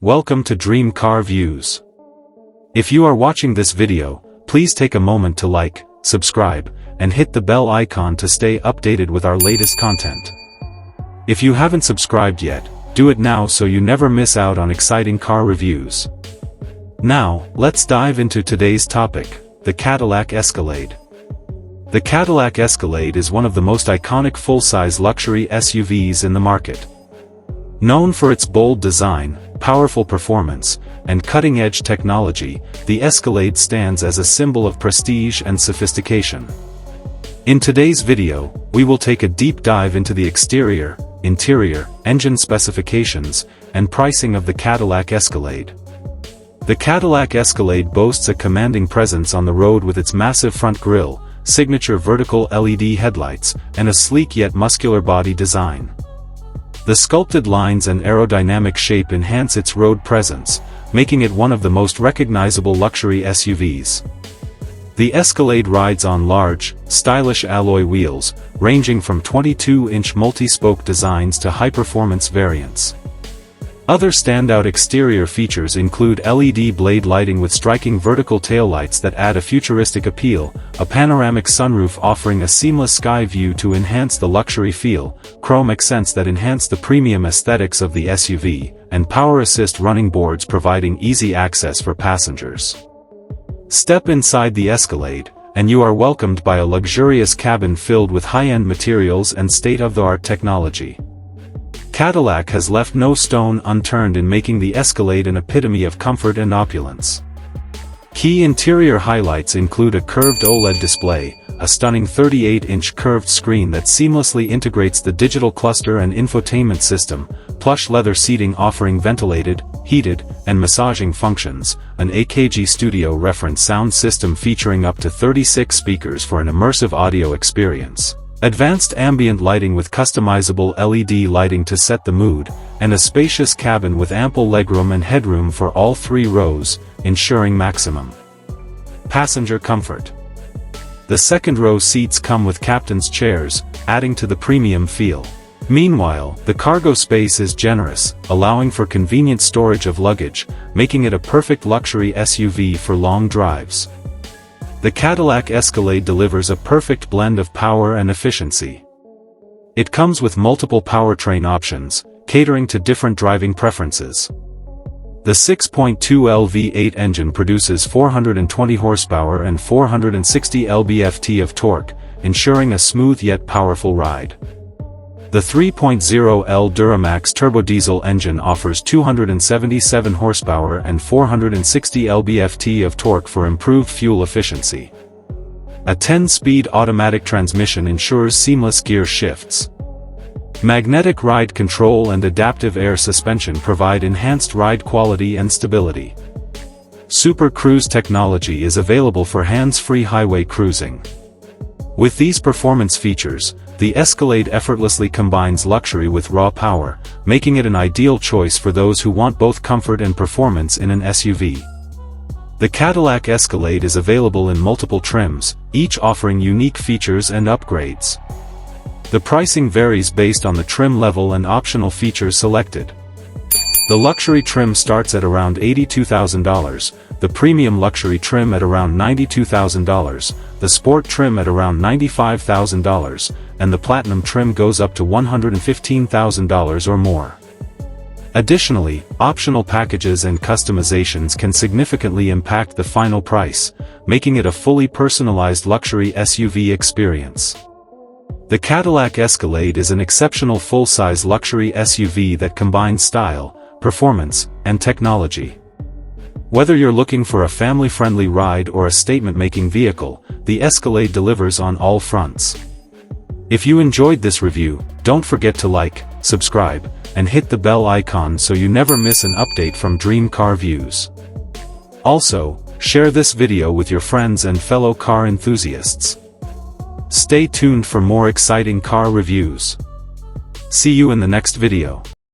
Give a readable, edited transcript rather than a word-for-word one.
Welcome to DreamCarViews. If you are watching this video, please take a moment to like, subscribe, and hit the bell icon to stay updated with our latest content. If you haven't subscribed yet, do it now so you never miss out on exciting car reviews. Now, let's dive into today's topic, the Cadillac Escalade. The Cadillac Escalade is one of the most iconic full-size luxury SUVs in the market. Known for its bold design, powerful performance, and cutting-edge technology, the Escalade stands as a symbol of prestige and sophistication. In today's video, we will take a deep dive into the exterior, interior, engine specifications, and pricing of the Cadillac Escalade. The Cadillac Escalade boasts a commanding presence on the road with its massive front grille, signature vertical LED headlights, and a sleek yet muscular body design. The sculpted lines and aerodynamic shape enhance its road presence, making it one of the most recognizable luxury SUVs. The Escalade rides on large, stylish alloy wheels, ranging from 22-inch multi-spoke designs to high-performance variants. Other standout exterior features include LED blade lighting with striking vertical taillights that add a futuristic appeal, a panoramic sunroof offering a seamless sky view to enhance the luxury feel, chrome accents that enhance the premium aesthetics of the SUV, and power assist running boards providing easy access for passengers. Step inside the Escalade, and you are welcomed by a luxurious cabin filled with high-end materials and state-of-the-art technology. Cadillac has left no stone unturned in making the Escalade an epitome of comfort and opulence. Key interior highlights include a curved OLED display, a stunning 38-inch curved screen that seamlessly integrates the digital cluster and infotainment system, plush leather seating offering ventilated, heated, and massaging functions, an AKG Studio reference sound system featuring up to 36 speakers for an immersive audio experience, advanced ambient lighting with customizable LED lighting to set the mood, and a spacious cabin with ample legroom and headroom for all 3 rows, ensuring maximum passenger comfort. The second-row seats come with captain's chairs, adding to the premium feel. Meanwhile, the cargo space is generous, allowing for convenient storage of luggage, making it a perfect luxury SUV for long drives. The Cadillac Escalade delivers a perfect blend of power and efficiency. It comes with multiple powertrain options, catering to different driving preferences. The 6.2L V8 engine produces 420 horsepower and 460 lb-ft of torque, ensuring a smooth yet powerful ride. The 3.0L Duramax turbodiesel engine offers 277 horsepower and 460 lb-ft of torque for improved fuel efficiency. A 10-speed automatic transmission ensures seamless gear shifts. Magnetic ride control and adaptive air suspension provide enhanced ride quality and stability. Super Cruise technology is available for hands-free highway cruising. With these performance features, the Escalade effortlessly combines luxury with raw power, making it an ideal choice for those who want both comfort and performance in an SUV. The Cadillac Escalade is available in multiple trims, each offering unique features and upgrades. The pricing varies based on the trim level and optional features selected. The luxury trim starts at around $82,000, the premium luxury trim at around $92,000, the sport trim at around $95,000, and the platinum trim goes up to $115,000 or more. Additionally, optional packages and customizations can significantly impact the final price, making it a fully personalized luxury SUV experience. The Cadillac Escalade is an exceptional full-size luxury SUV that combines style, performance, and technology. Whether you're looking for a family-friendly ride or a statement-making vehicle, the Escalade delivers on all fronts. If you enjoyed this review, don't forget to like, subscribe, and hit the bell icon so you never miss an update from DreamCarViews. Also, share this video with your friends and fellow car enthusiasts. Stay tuned for more exciting car reviews. See you in the next video.